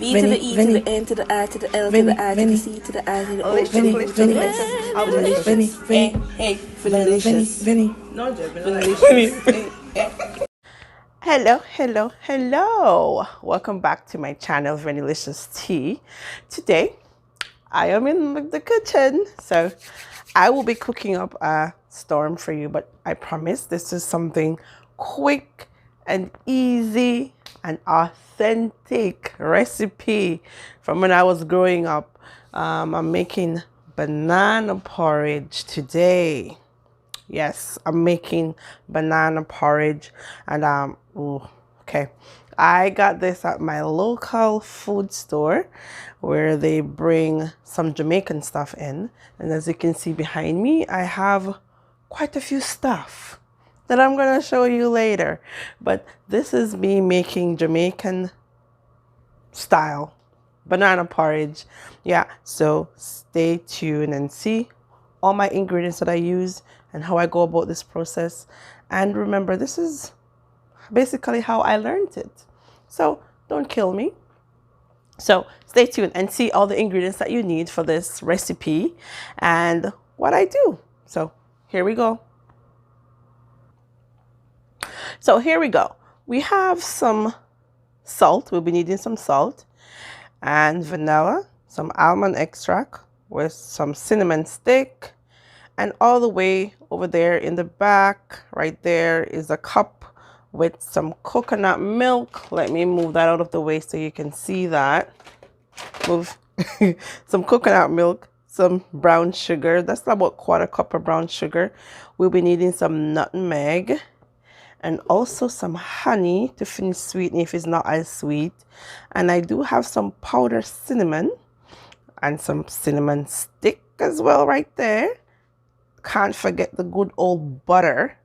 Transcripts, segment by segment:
B to the E to the N to the I to the L to the I to the C to the I to the O to the delicious. Hey, delicious. No, delicious. Hello. Welcome back to my channel, Venilicious Tea. Today, I am in the kitchen, so I will be cooking up a storm for you, but I promise this is something quick and easy and authentic recipe from when I was growing up. I'm making banana porridge today. Yes, I'm making banana porridge, and okay, I got this at my local food store where they bring some Jamaican stuff in, and as you can see behind me, I have quite a few stuff that I'm gonna show you later. But this is me making Jamaican style banana porridge. Yeah, so stay tuned and see all my ingredients that I use and how I go about this process. And remember, this is basically how I learned it. So don't kill me. So stay tuned and see all the ingredients that you need for this recipe and what I do. So here we go. So here we go. We have some salt. We'll be needing some salt and vanilla, some almond extract with some cinnamon stick, and all the way over there in the back, right there, is a cup with some coconut milk. Let me move that out of the way so you can see that. Move some coconut milk, some brown sugar. That's about 1/4 cup of brown sugar. We'll be needing some nutmeg and also some honey to finish sweetening if it's not as sweet. And I do have some powdered cinnamon and some cinnamon stick as well right there. Can't forget the good old butter.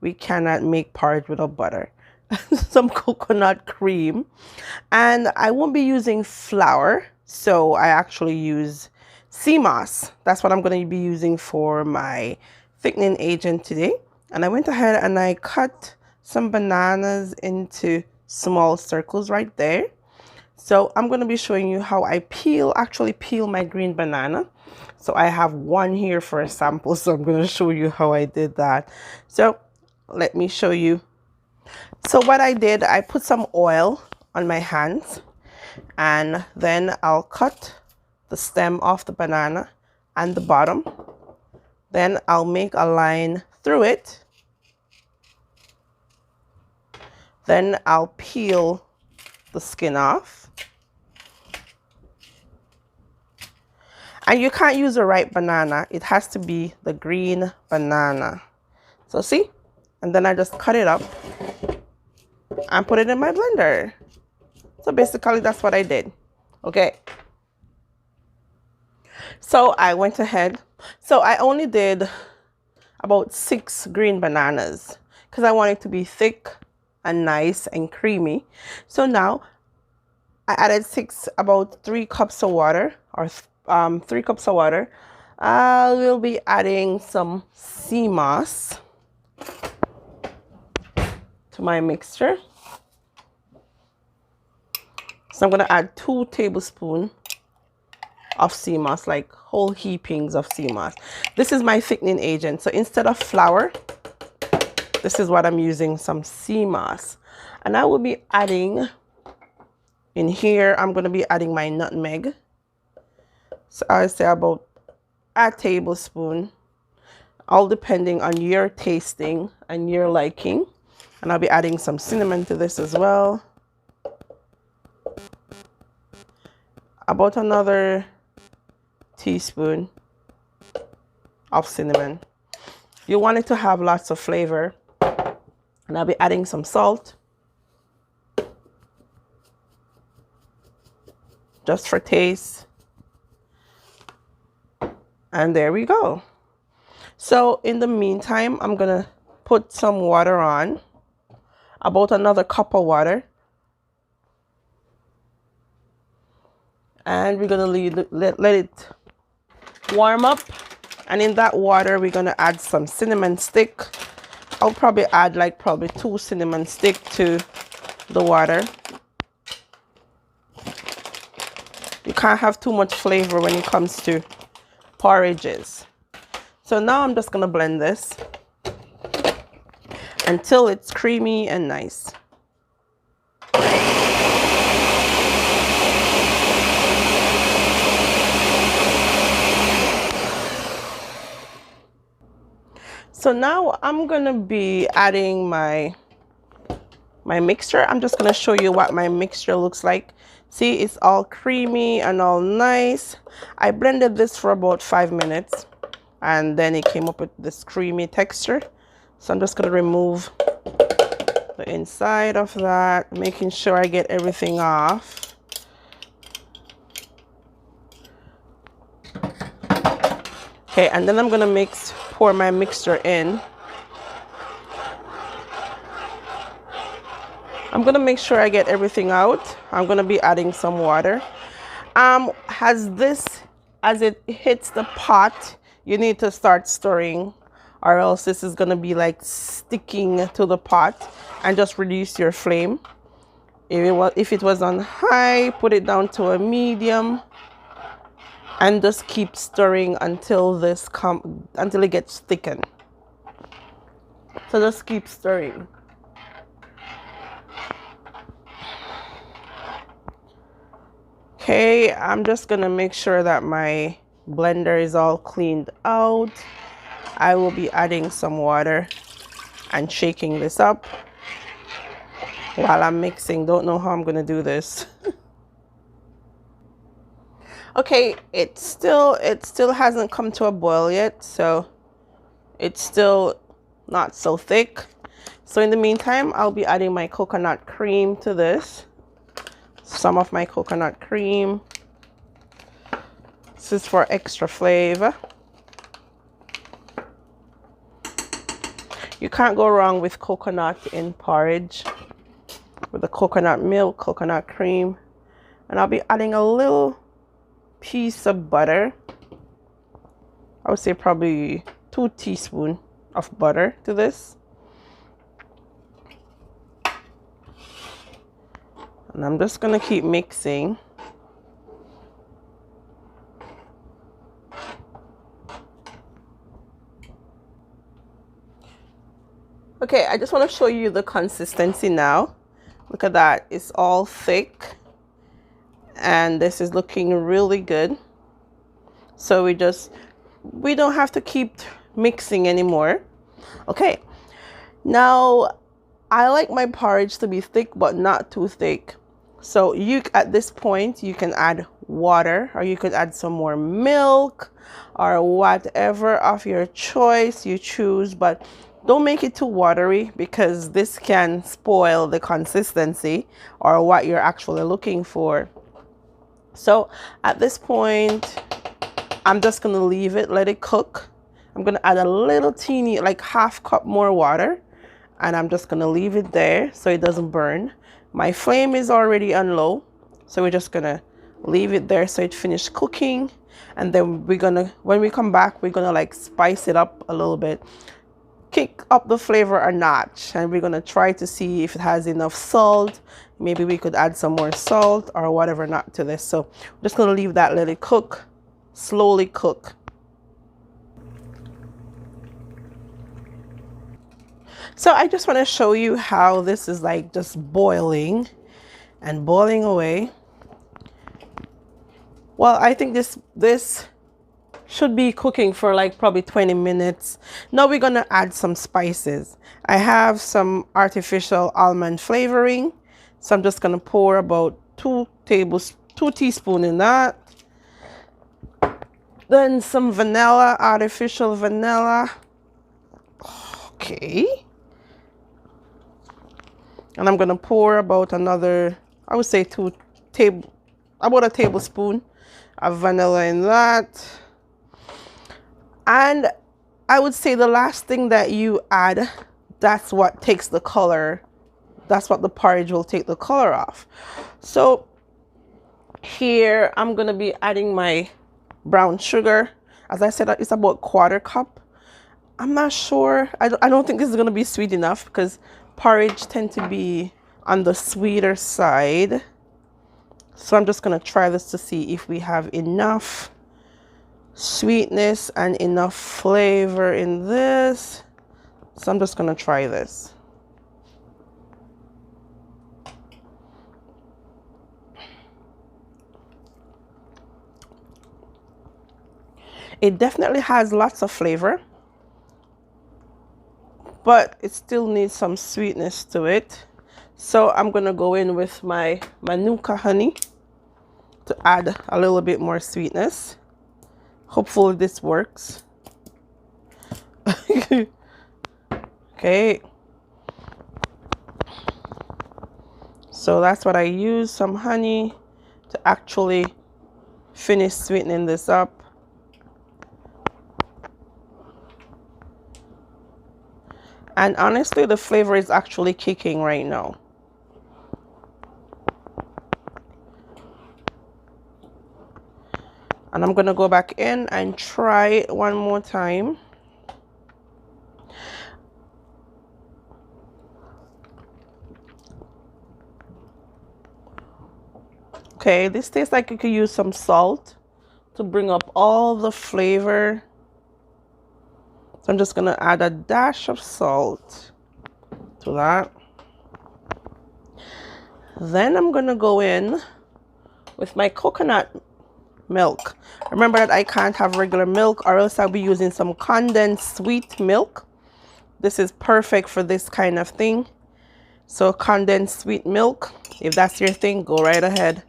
We cannot make porridge without butter. Some coconut cream. And I won't be using flour, so I actually use sea moss. That's what I'm going to be using for my thickening agent today. And I went ahead and I cut some bananas into small circles right there. So I'm going to be showing you how I actually peel my green banana. So I have one here for a sample, so I'm going to show you how I did that. So let me show you. So what I did, I put some oil on my hands, and then I'll cut the stem off the banana and the bottom. Then I'll make a line through it. Then I'll peel the skin off. And you can't use the ripe banana. It has to be the green banana. So see? And then I just cut it up and put it in my blender. So basically that's what I did. Okay. So I went ahead. So I only did about 6 green bananas because I want it to be thick and nice and creamy. So now I added about 3 cups of water, or 3 cups of water. I will be adding some sea moss to my mixture. So I'm going to add 2 tablespoons of sea moss, like whole heapings of sea moss. This is my thickening agent. So instead of flour, this is what I'm using, some sea moss. And I will be adding in here, I'm going to be adding my nutmeg. So I say about a tablespoon, all depending on your tasting and your liking. And I'll be adding some cinnamon to this as well. About another teaspoon of cinnamon. You want it to have lots of flavor. And I'll be adding some salt. Just for taste. And there we go. So in the meantime, I'm going to put some water on. About another cup of water. And we're going to let it warm up. And in that water, we're going to add some cinnamon stick. I'll probably add like 2 cinnamon stick to the water. You can't have too much flavor when it comes to porridges. So now I'm just gonna blend this until it's creamy and nice. So now I'm gonna be adding my mixture. I'm just gonna show you what my mixture looks like. See, it's all creamy and all nice. I blended this for about 5 minutes and then it came up with this creamy texture. So I'm just gonna remove the inside of that, making sure I get everything off. Okay, and then I'm gonna pour my mixture in. I'm gonna make sure I get everything out. I'm gonna be adding some water. As it hits the pot, you need to start stirring, or else this is gonna be like sticking to the pot, and just reduce your flame. If it was on high, put it down to a medium, and just keep stirring until it gets thickened. So just keep stirring. Okay, I'm just gonna make sure that my blender is all cleaned out. I will be adding some water and shaking this up while I'm mixing. Don't know how I'm gonna do this. Okay, it still hasn't come to a boil yet, so it's still not so thick. So in the meantime, I'll be adding my coconut cream to this. Some of my coconut cream. This is for extra flavor. You can't go wrong with coconut in porridge, with the coconut milk, coconut cream. And I'll be adding a little piece of butter. I would say probably 2 teaspoons of butter to this. And I'm just gonna keep mixing. Okay, I just want to show you the consistency now. Look at that, it's all thick. And this is looking really good. So we don't have to keep mixing anymore. Okay, now I like my porridge to be thick, but not too thick. So at this point, you can add water, or you could add some more milk, or whatever of your choice you choose, but don't make it too watery, because this can spoil the consistency or what you're actually looking for. So at this point, I'm just gonna leave it, let it cook. I'm gonna add a little teeny, like 1/2 cup more water, and I'm just gonna leave it there so it doesn't burn. My flame is already on low, so we're just gonna leave it there so it finished cooking. And then when we come back, we're gonna like spice it up a little bit, kick up the flavor a notch, and we're gonna try to see if it has enough salt. Maybe we could add some more salt or whatever not to this. So I'm just gonna leave that, let it cook, slowly cook. So I just want to show you how this is like just boiling and boiling away. Well, I think this should be cooking for like probably 20 minutes. Now we're gonna add some spices. I have some artificial almond flavoring, so I'm just gonna pour about 2 teaspoons in that. Then some vanilla, artificial vanilla. Okay. And I'm gonna pour about another, I would say about a tablespoon of vanilla in that. And I would say the last thing that you add, that's what takes the color. That's what the porridge will take the color off. So here I'm gonna be adding my brown sugar. As I said, it's about 1/4 cup. I'm not sure. I don't think this is gonna be sweet enough, because porridge tend to be on the sweeter side. So I'm just going to try this to see if we have enough sweetness and enough flavor in this. So I'm just going to try this. It definitely has lots of flavor, but it still needs some sweetness to it. So I'm going to go in with my Manuka honey to add a little bit more sweetness. Hopefully this works. Okay. So that's what I use, some honey to actually finish sweetening this up. And honestly, the flavor is actually kicking right now. And I'm going to go back in and try it one more time. Okay, this tastes like you could use some salt to bring up all the flavor. So I'm just going to add a dash of salt to that. Then I'm going to go in with my coconut milk. Remember that I can't have regular milk, or else I'll be using some condensed sweet milk. This is perfect for this kind of thing. So condensed sweet milk, if that's your thing, go right ahead.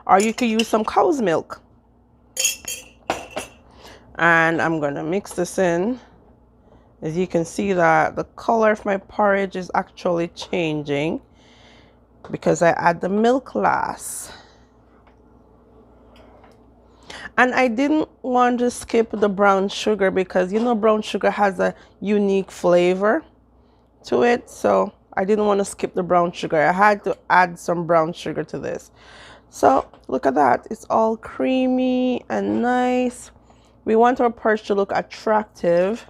Or you could use some cow's milk. And I'm going to mix this in. As you can see that the color of my porridge is actually changing because I add the milk last. And I didn't want to skip the brown sugar because, you know, brown sugar has a unique flavor to it. So I didn't want to skip the brown sugar. I had to add some brown sugar to this. So look at that. It's all creamy and nice. We want our porridge to look attractive.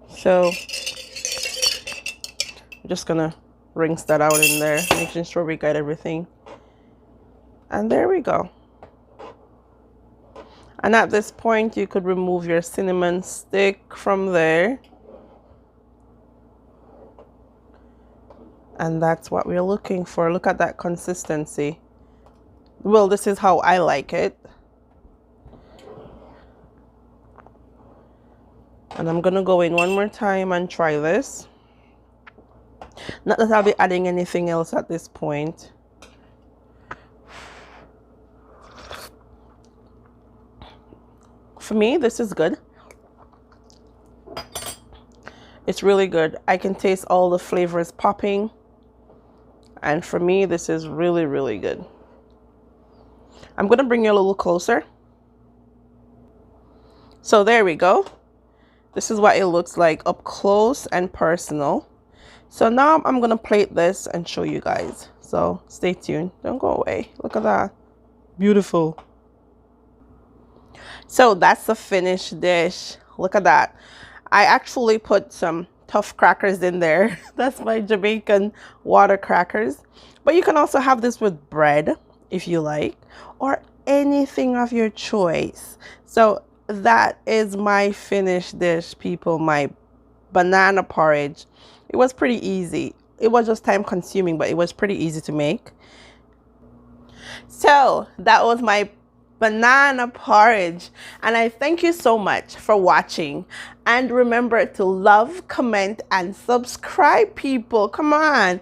So I'm just going to rinse that out in there, making sure we got everything. And there we go. And at this point, you could remove your cinnamon stick from there. And that's what we're looking for. Look at that consistency. Well, this is how I like it. And I'm going to go in one more time and try this. Not that I'll be adding anything else at this point. For me, this is good. It's really good. I can taste all the flavors popping. And for me, this is really, really good. I'm going to bring you a little closer. So there we go. This is what it looks like up close and personal. So now I'm going to plate this and show you guys. So stay tuned. Don't go away. Look at that. Beautiful. So that's the finished dish. Look at that. I actually put some tough crackers in there. That's my Jamaican water crackers. But you can also have this with bread if you like, or anything of your choice. So that is my finished dish, people. My banana porridge. It was pretty easy. It was just time consuming, but it was pretty easy to make. So that was my banana porridge, and I thank you so much for watching. And remember to love, comment, and subscribe, people. Come on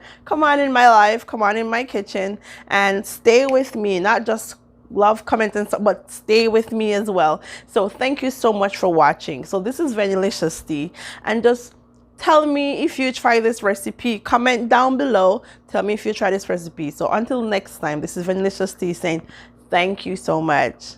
in my life, come on in my kitchen, and stay with me. Not just love, comment, and but stay with me as well. So thank you so much for watching. So this is Vanillicious Tea, and just tell me if you try this recipe. Comment down below. Tell me if you try this recipe. So until next time, this is Vanillicious Tea saying thank you so much.